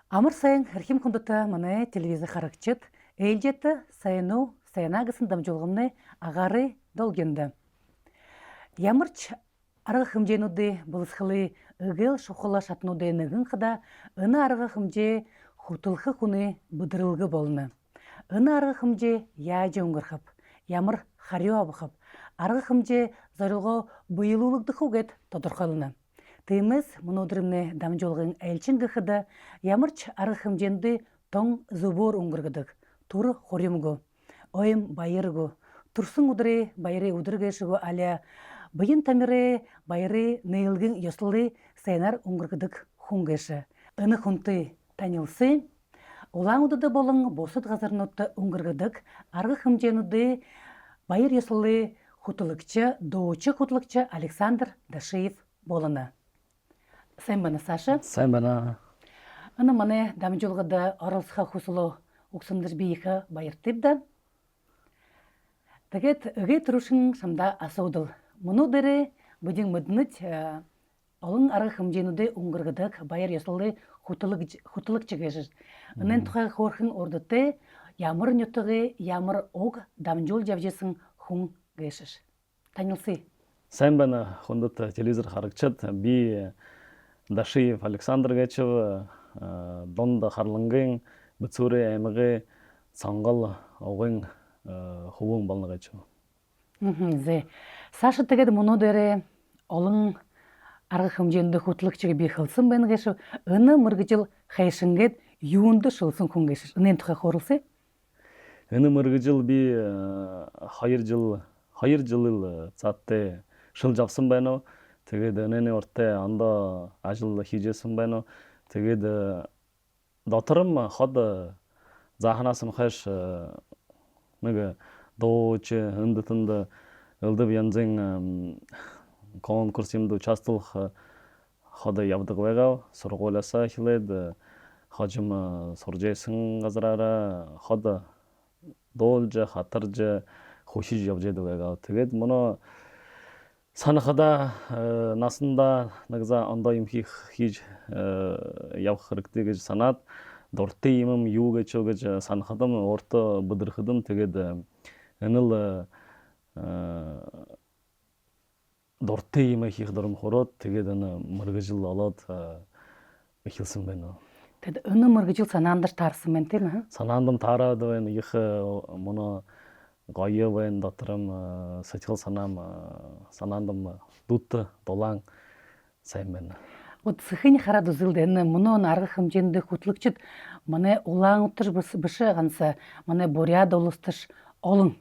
Амар сайн хэрхэм хүндэтэй манай телевизээр харагчид ээлжит сайн уу сайнаа гэсэн дамжуулгамны агаарыг долгинд. Ямар ч арга хэмжээнүүдийн боловсролын эгэл шухал шатнуудын нэгэнхда энэ арга хэмжээ хөтөлгөх хүний бүдрэлгэ болно. Энэ арга хэмжээ яаж өнгөрөх, ямар хариу авах, арга хэмжээ зорилгоо буйлуулагдах үгэд тодорхойлно. Тиймээс өнөөдрийн дамжуулгын ээлжин гэхэд ямар ч арга хэмжээнд тон зөвөр өнгөргөдөг түр хуримгүй ойм баяргүй төрсөн өдрийн баярын өдрөгээшгүй аля баян тамирын баярын нээлгэн ёслолын сайнаар өнгөргөдөг хүнгээш энэ хүнтэй танилцсан улаан удад болон бусад газарнууд өнгөргөдөг арга хэмжээнүүдийн баяр ёслолын хөтлөгч дуучин хөтлөгч Александр Дашиев болно. Сайн байна Саша. Сайн байна. Ана манай дамжуулгад оролцох хүсэл өгсөндөр би их баяртай да. Тэгээд эгэ төрүшин самда асуудал. Өнөөдөр бүдин мэднэж олон арга хэмжээнүүдийн өнгөргөдөг баяр ёслолын хөтлөгч гэж. Өнөө тухай хөөрхөн урдтай ямар нютгийн ямар уг дамжуулж явжсэн хүн гэж. Танилцъя. Сайн байна. Хүндэт телевизор харагчид би Дашиев Александр Гэчев донд харлангийн Бацүрэ аймагын Сонгол овгийн хөвөн болно гэж. Зэ. Саша тэгээд өнөөдөр олон арга хэмжээнд хөтлөгчийг би хэлсэн байна гэж өнөө мөргөжил хайшингээд юунд шулсан хүн гэж. Өнөө тухай хөрөлсэй. Энэ мөргөжил би 2 жил цааттай шилж авсан байна. Тэгээд энэний уртаа ондоо ажил хийжсэн байна. Тэгээд доторм хот заахнаас хойш нэг дууч хөндөтөнд элдв янзын конкурс юмд участвах хот явдаг байгаа. Сургуулиасаа эхлээд хожим суржсэн газраараа хот дуулж хатарж хөшиж явж байдаг байгаа. Тэгээд мөн санахада насанда нэгза ондоо юм хийж явах хэрэгтэй гэж санаад дуртай юм юу гэж санахадам урт бүдэрхэдэн тэгээд энэ л дуртай юм хийх дурм хороод тэгээд энэ мөргөжил олоод эхэлсэн байна. Тэгээд энэ мөргөжил санаанд таарсан байна тийм үү? Санаанд таараад байна их мөн гоё байна доторм сэтгэл санаандам дут дулаан сайн байна. Өдсөхийн хараад үзэлд энэ мөнөө арга хэмжээнд хөтлөгчд манай улаан утар биш ганц манай буряд улсташ олон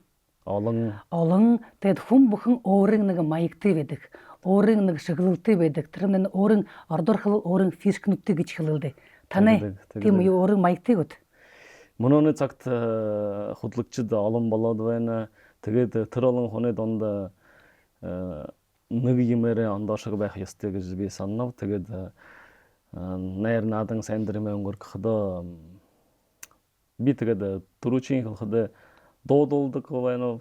тэгэд хүн бүхэн өөрийн нэг маягтай байдаг. Өөрийн нэг шиглэлтэй байдаг. Тэр нь өөрийн ордорхол өөрийн фишкнүүдтэй гэж хэлэлдэг. Таны тийм үү өөрийн маягтай гэд. Мөнөөний цагт хөтлөгчд олон болоод байна. Тэгээд тэр олон хүний донд нэг юмэрээ ондоошог байх ёстой гэж би санав. Тэгээд найр наадан сайн дэрмэ өнгөрөхөдөө би тэгээд түрүүчийн хэлэхэд дуудулдаг байна.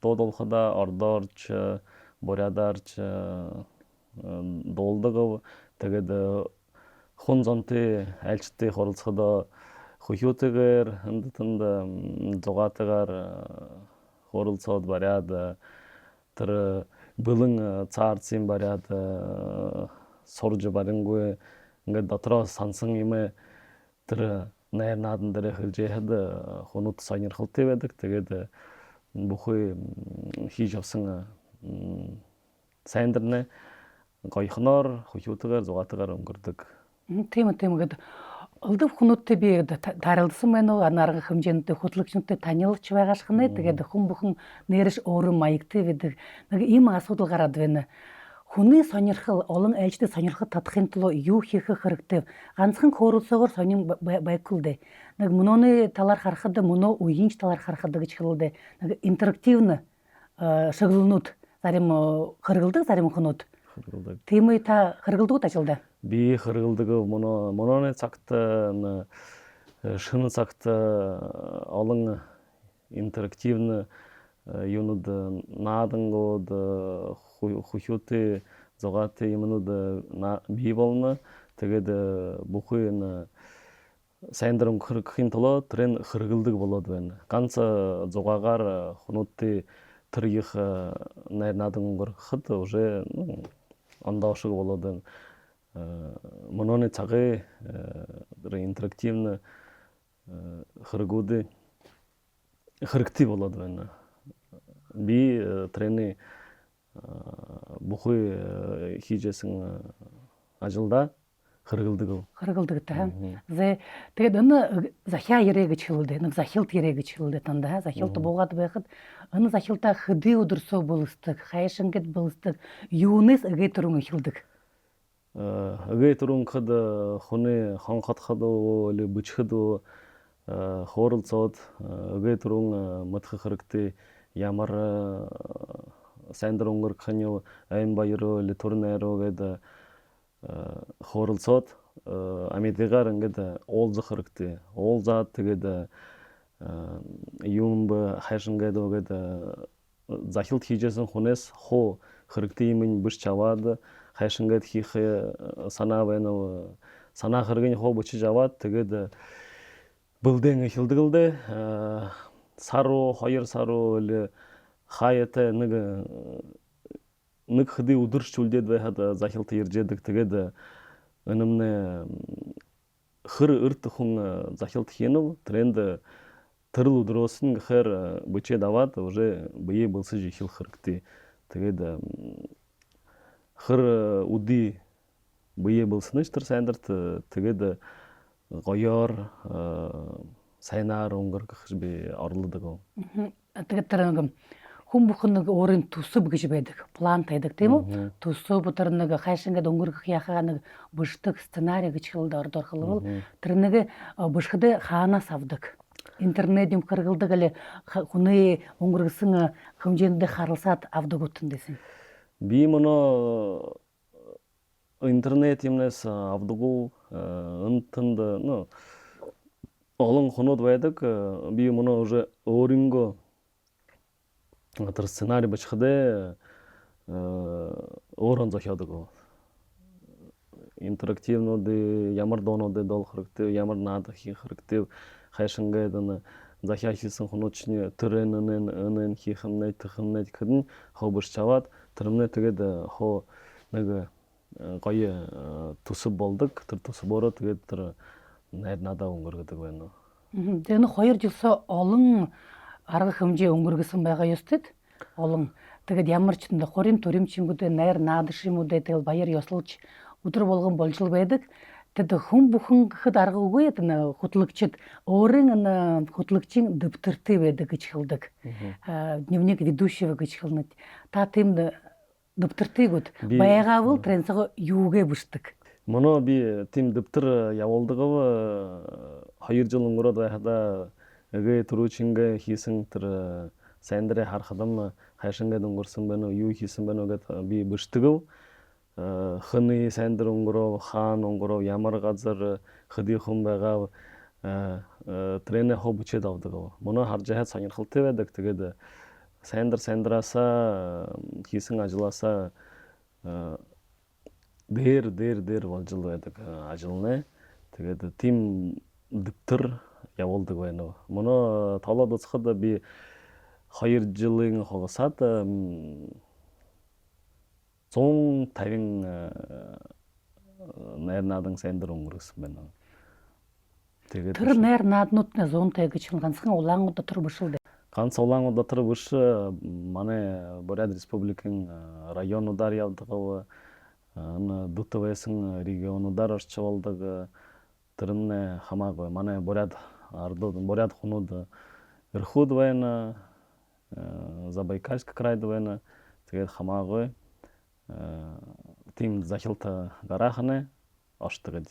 Дуудулхада ордоорч бурядарч дуулдаг. Тэгээд хүн зонтой айлчтай хуралцахад хөхөөтэйгээр хөндөтөнд зугаатайгаар хуралцаад бариад тэр бэлэн цаарцын бариад сурж барингүй ингээд дотроо сансан юм тэр найр наадан дээр хэлж яхад хунууд сонирхолтой байдаг. Тэгээд бүхий хийж авсан сайн дэрнэ гойхноор хөхөөтэйгээр зугаатайгаар өнгөрдөг. Тийм гэдэг олдов хүнүүдтэй би тааралдсан байна уу? Арга хэмжээнд хөтлөгчнөдтэй танилцж байгаа шахнаа. Тэгээд хүн бүхэн нэрш өөрийн маягтай байдаг. Нэг ийм асуудал гараад байна. Хүний сонирхол олон айлчтай сонирхох татахын тулд юу хийх хэрэгтэй? Ганцхан хөөрөлсөөр сонин байхгүй дээ. Нэг мөнөөний талаар харахад мөнөө үеийнч талаар харахад гэж хэлдэг. Нэг интерактивны шиглэлнүүд зарим хэрэгэлдэг зарим хүнүүд. Тийм үү та хэрэгэлдэг ажилда? Би хэрэгэлдэг мөнөөний цагт шөнө цагт олон интерактивны юунууд наадангууд хөхөөтэй зугаатай юмнууд бий болно. тэгээд бүхий энэ сайндрам кыркын толо трен хыргылдык болот байна. Ганц зугаагар хунутты тыргих найрнадың горхыт уже ондошуг болот байна. Мононы цагы интерактивны хыргуды хыргти болот байна. Би трени бүхий хийжсэн ажилда хыргылдык. Хыргылдык та. Зе тэгээд аны захиа ярэ гэж хэлдэг. Нэг захилт ярэ гэж хэлдэг танда. Захилт буугаад байхад аны захилтаа хэдий өдөрсөө болстог, хайшингд болстог, юунес эгэ түрэн хэлдэг. Эгэ түрэн хад хуны хонхот хадуу или бүчхэдүү хооролцоод эгэ түрэн матх хыргти ямар сайндрам горханьо айн баяроо или турнайроо гэдэг хооролцоод амидгаар ингээд оолзо хыргти. Оолзаад тэгээд юмб хайшингээд өгөөд захилт хийжсэн хүнээс хоо хыргти юм биш чаваад хайшингээд хийх санаа байна. Санаа хыргын хоо бочиж аваад тэгээд бүлдэн хилдгэлдэ сару 2 сару или хаята нэг хэдий өдөрч үлдээд байхад захилт иржээдэг. Тэгээд өнөмнө хыр өрт хүн захилт хийнв тренд тэрл өдрөөс нь гэхээр бүчээд аваад уже бие болсож ихэл хыргти. Тэгээд хыр үди бие болсноч тэр сайндарт тэгээд гоёор сайнаар өнгөрөх би орлодог. Тэгээд тэр нэг хүн бүхэн нэг өөрийн төсөв гэж байдаг. План байдаг тийм үү? Төсөв тэр нэг хайшингээд өнгөрөх яхаа нэг бушдаг сценарий гэж хэлдэг ордорхолвол тэр нэг бушхад хаанаас авдаг. Интернет юм хыргылдаг или хүний өнгөрсөн хэмжээнд харалсаад авдаг утсан дэсэн. Би моно интернет юмнаас авдаг ընтанд олон хонод байдаг. Би моно уже өөрөнгө тэр сценарий бичхэдэ өөрөн зохиодог. Интерактивнууд ямар доонууд дол хөрөгтэй, ямар наад хийх хэрэгтэй, хайшингээд захиа хийсэн хүнүүчний төрөнэн хийх юмнэ тэхэмнэ гэхэн хоборч чаваад тэрмнэ тэгээд хоо нэг гоё төсөв болдог. Тэр төсвөөрөө тэгээд тэр найрнадаа өнгөргөдөг байна. Тэр нэг 2 жилсээ олон арга хэмжээ өнгөргөсөн байгаа ёстой. Олон тэгээд ямар ч нэг хорийн төрөмчингүүдээ найр наадаш юмудаа тэгэл баяр ёслуулж өдөр болгон болжл байдаг. Тэд хүн бүхэн гэхэд арга үгүй энэ хөтлөгчд өөрийн хөтлөгчийн дэвтэртэй байдаг гэж хэлдэг. Дневник ведущего гэж хэлнэ. Та тийм дэвтэртэйгүүд байгаавал тренцого юугээ бүшдэг. Моно би тийм дэвтэр явуулдаг 2 жил өнгөрөөд байхада эгэ түрүүчингээ хийсэн тэр сайндраа харахадам хайшингээд өнгөрсөн байна уу, юу хийсэн байна уу гэдээ би бүшдэг. Хны сайндр өнгөрөө, хаан өнгөрөө, ямар газар хэдий хүн байгаа тренер хобчээд авдаг. Моно харж хаад сонирхолтой байдаг. Тэгээд сайндраасаа хийсэн ажилласаа дээр болж байдаг ажилнаа. Тэгээд тим дэвтэр явуулдаг байна. Моно толоод уцхад би 2 жилийн хугацаанд 150 найрнаадан сайндр өнгөрсөн байна. Тэгээд тэр найрнааднуудны 150 гэж ганцхан улаан дотор бушилдэг. Ганц улаан дотор буш манай Бурят республикийн районуудаар явдаг. Дутуу байсан регионуудаар орчуулдаг. Тэр нь хамаагүй манай Бурят ардууд Бурят хунууд Ирхуд байна, Забайкальск крайд байна. Тэгээд хамаагүй тим захилт гарахны орчдог.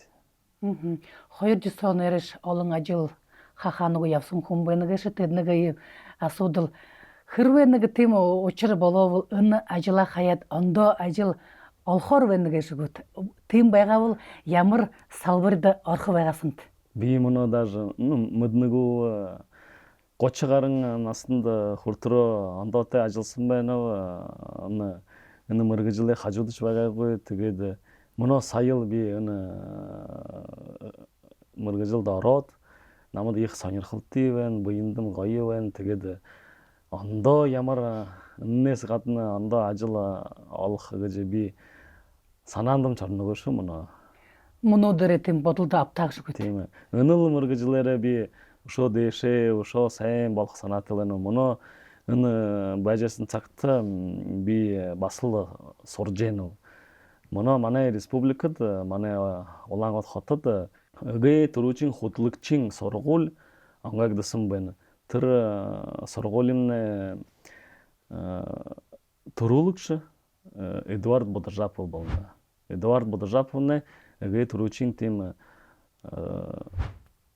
200 оноорш олон ажил хаханыг явсан хүн байна гэж тэднийг асуудал хэрвээ нэг тийм учир болов энэ ажила хаяад ондоо ажил олохоор байна гэж гот тийм байгаавал ямар салбарт орох байгаасанд би моно даже мэднэгүү 30 гаруй наснд хүртрөө ондоотой ажилласан байна. Энэ мэргэжлээ хажуудж байгаагүй. Тэгээд Мұны сайыл би мұргызылда ород, намыды их санырхылтыйвен, бұйындым ғайывен, тегеді анда ямар үннес қатыны анда ажылы алық ғыжы би санандым чарны көші мұны. Мұны дөретін бодылда аптағышы көті. Теймі. Үныл мұргызылары би ушо деше, ушо сайын балық санатылыны мұны бәжесін цақты би басылы сорджену. Мұны мане республикады, мане олаңғат хатыды, үгей тұручин хутлықчин сорғол, аңғагдысым бәні. Тыр сорғолимне тұрулықшы Эдуард Бодержапов болны. Эдуард Бодержаповны үгей тұручин тем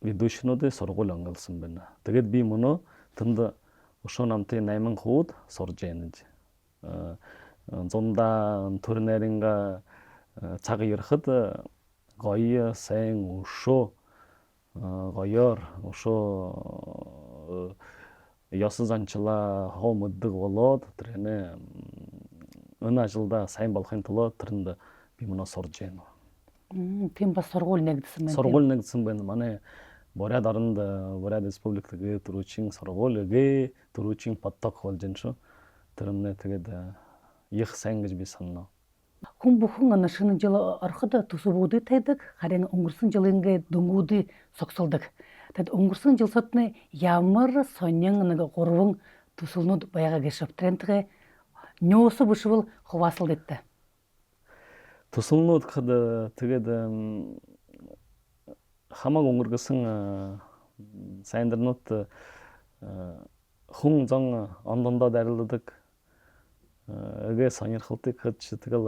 ведущиноды сорғол аңғалсым бәні. Тегет би мұны тынды ушо намты наймын худ сордженіді. Зонда турнеринга чагы ерхыды гайы сайын ушо гайыр ушо ясыз анчыла хомыдды голод трене ына жылда сайын балхын тылы трынды бимуна сорджен. Тем ба сорғол негдісі мен. Сорғол негдісі мен мане боряд арынды боряд республикаға туручин сорғол ге туручин паттак холженшо трынны тегеді их сайын гыж би санна. Кум бухун ана шының жылы арқыда тусубуды тайдык, харен оңгырсын жылыңға дуңгуды соқсылдык. Тад оңгырсын жыл сотны ямыр соньяң анага горвың тусулнуд баяға кешіп трендіге нёсы бушывыл ховасыл детті. Тусулнуд кыды тегеді хамаг оңгыргысын сайындырнуд хуң заңы андында дәрілдік. Эге санер хылты кытчы тыгыл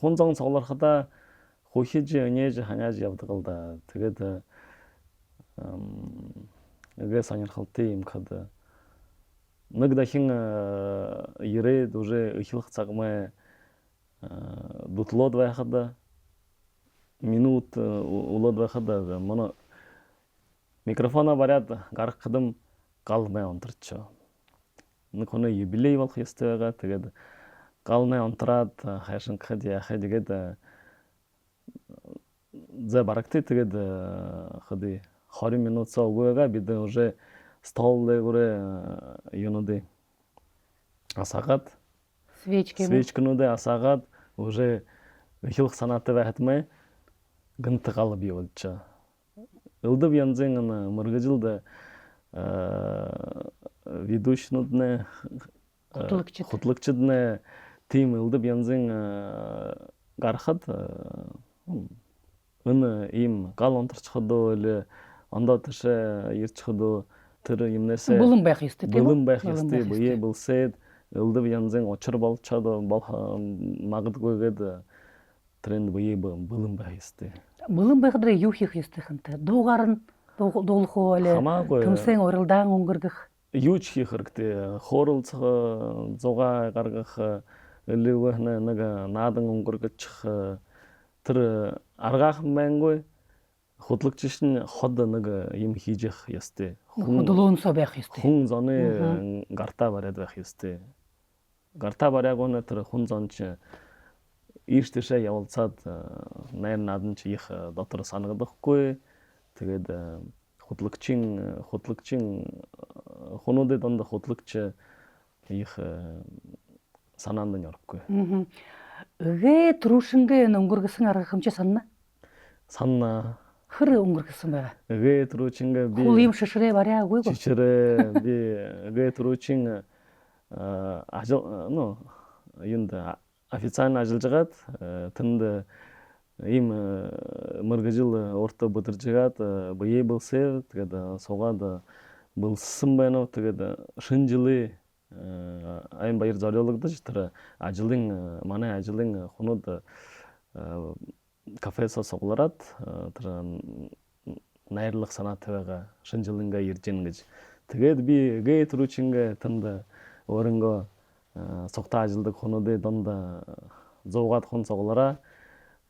хунзон соглар хата хохиджи өнежи ханяжи явдыгылда тегеді эге санер хылты имкады нагдахин иред уже ихилх цагмы дутлод вайхада минут улод вайхада моно микрофона барят гарық қыдым қалмай онтырчы. Ныконы юбилей вал хестега тегеді қалмай онтырад хайшын қыды яхай дегеді зе баракты тегеді қыды хари минут саугуэга биді уже столды көре юнуды асағат свечкінуды асағат уже хилх санаты вәхітмай гынты қалып еуілчі. Илдып янзен мұргыжылды ведущинудне хутлыкчыдне тим ылдып янзен гархат ыны им кал онтырчыхыды эле анда тыше ирчыхыды тыры имнесе Былым байх юсты былым байх юсты бые былсет ылдып янзен очыр балчады магыд койгеді тренд бые былым байх юсты. Былым байхыдыры юхих юсты хынты. Доғарын долху әлі тымсен орылдан оңгыргық. Ючхи хыркты хорылцығы зоға қарғық ілуғыны надың оңгыргычық тыры арғақ мәңгой хутлыкчышын ходы им хижих ясты. Худылуын собяқ ясты. Хун зоны гарта баряд бақ ясты. Гарта барягоны тыры хун зончы иштіше явылцад найр надынчы их дотыры санығыдық кой. Тегеді хутлыкчын хунуды донда хутлыкчы их санандын yorып кой. Үге тұрушынғы оңгыргысын арғықымчы санна? Санна. Хыры оңгыргысын бәға? Үге тұрушынғы би... Құлыйым шышыре баря ғой ғой? Шышыре би үге тұрушын ажыл, енді официально ажылжығат, тынды им мыргыжыл орта бытыржығат, бие білсе, соғады білсім бәйнау, шын жылы айын байыр жариялыгды жытыры ажылың, мана ажылың құнуды кафеса соғыларат, найырлық санатываға шын жылыңға ерженгіж. Тегеді би гей тұручынға тынды орынға соқта ажылды құнуды донда зоғат құн соғылара,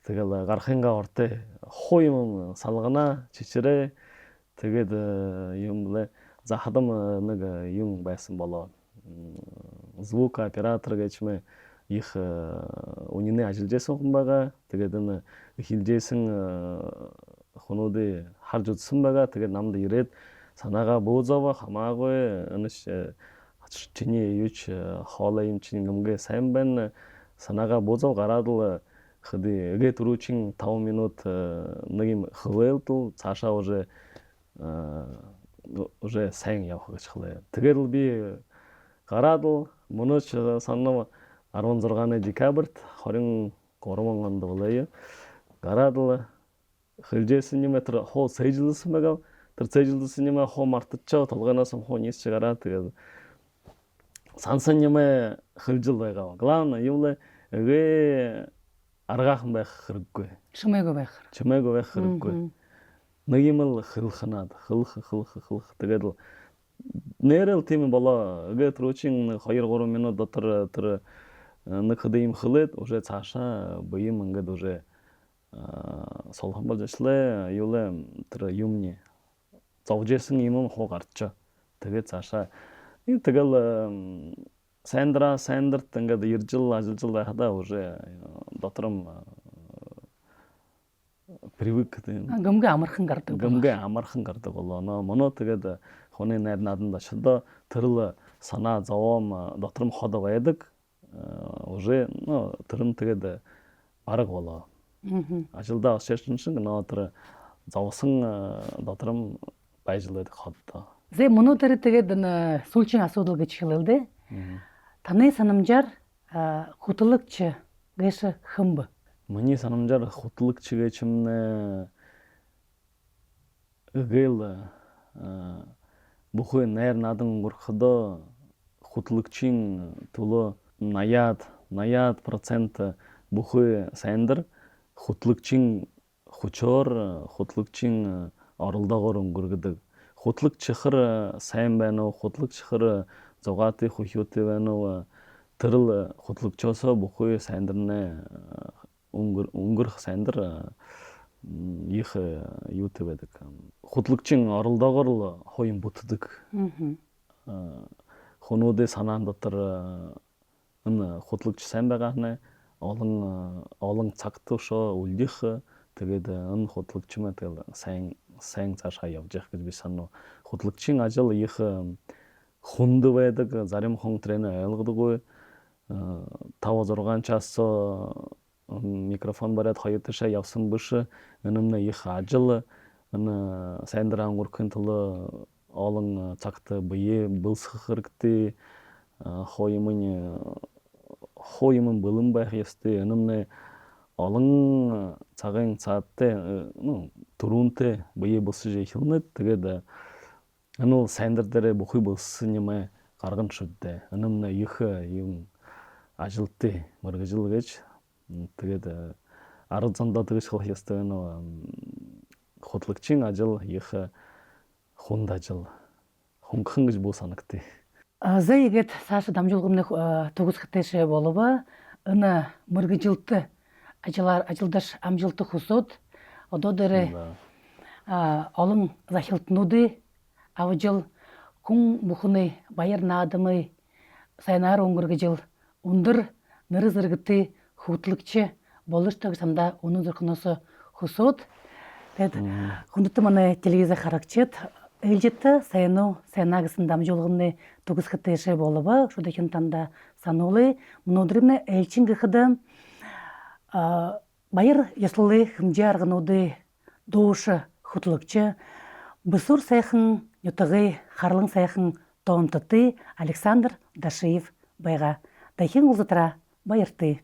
тегеді ғарқынға орты хойымын салғына чечіре, тегеді юм біле захадым юң байсын болу. Звук оператор geçme их үнэний ажиллажсэн хүн байгаа. Тэгээд энэ хилжсэн хүнүүдийг харж үзсэн байгаа. Тэгээд намд ирээд санаагаа буузава хамаагүй энэ чиний юуч хоолой юм чинь юмгээ сайн байна. Санаагаа буузав гараад л хди эгэ түрүүчин 5 минут нэг юм хөвөлдөл цаашаа уже сайн явах гэж хэлээ. Тэгээд л би гараад л мөнөч санаа 16 декабрт 23 онд болоо. Гараад л хилжсэн юм тэр хоо сэжилсэн байгаа. Тэр сэжилсэн юм хоо мартчихоо толгоноос хоо нийсч гараад тэгээд сансан юм хилжил байгаа. Главное юу л эгэ аргаахан байх хэрэггүй. Чимээгүй байх. Чимээгүй байх хэрэггүй. Нэг юм л хилхнаад хилх тэгээд л нэрэл тийм болоо. Эгэ түрүүчин 2-3 минут дотор тэр нэг хэд юм хилээд уже цаашаа буйм ингээд уже солхон болж ажиллаа. Юу л тэр юмний зовжсэн юм хоо гарчаа. Тэгээд цаашаа тэгэл сандерт ингээд иржил ажиллаж байхадаа уже дотором привык гөмгөө амархан гардаг болоо. Моно тэгээд хүний найр наданд очдоо тэрл санаа зовоом дотором ход байдаг. Уже тэрэн тэгээд арга болоо. Ажилдаа очсон шиг тэр зовсон дотором байжлаад ходдоо. Зэ мөнөдөр тэгээд энэ сүүлчийн асуудал гэж хэлэлдэ. Таны санамжаар хөтлөгч гэш хэмб. Миний санамжаар хөтлөгч гэж юм гэл бүхий найр надан өнгөрөхөдөө хөтлөгчийн төлөө 80% бүхий сайндар хөтлөгчийн хүчээр хөтлөгчийн оролдоогоор өнгөргөдөг. Хөтлөгч чихэр сайн байна уу? Хөтлөгч чихэр зугааты хөхөөтэй байна уу? Тэрл хөтлөгчөөсөө бүхий сайндарнаа өнгөрөх сайндар их юутэй байдаг. Хөтлөгчийн оролдоогоор л хойн бүтдэг. Хүнүүдээ санаан дотор энэ хөтлөгч сайн байгаа нэ олон цаг тушоо үлдэх тэгээд энэ хөтлөгч мэ тэгэл сайн цаашаа явж явах гэж би санав. Хөтлөгчийн ажил их хүнд байдаг. Зарим хүн тренер ойлгодоггүй. 5-6 час микрофон бариад хоёр ташаа явсан биш. Энэ их ажил энэ сайндраа өнгөрөхын тулд олон цагт бие бэлсэх хэрэгтэй. Хоймын бэлэн байх ёстой. Энэ олон цагийн цааттай түрүүнтэй бие бэлсэж эхэлнэ. Тэгээд энэ сайндар дээр бүхий бэлсэн юм гаргана шүү дээ. Энэ их юм ажилттай мөргөжл гэж тэгээд арга зандаа тэгж хэлэх ёстой байна. Хөтлөгчийн ажил их хүнд ажил. Хөнгөн гэж бүү санагтыг. Зэйгээд цааш дамжуулгын төгсгөхтэйшээ болов энэ мөргөжилт ажилдаш амжилт хүсээд одоо дээр олон захилтнуудын авжил хүн бүхний баяр наадмын сайнаар өнгөргөжил өндөр нэр зэрэгтэй хөтлөгч боловчтой самда өнөө зөрхнөөс хүсээд тэгээд хүндэт манай телевиз харагчид ээлжит сайнаа гэсэн дамжуулгын төгсгөхтэйшээ болов шүдэхэн танда сануулы өнөөдрийн ээлжин гэхэд баяр ёслолын хэмжээ аргануудын дууш хөтлөгч бүсүр сайхан ютгы харлан сайхан тоонтты Александр Дашиев байгаа. Дахин уулзалтаараа баяртай.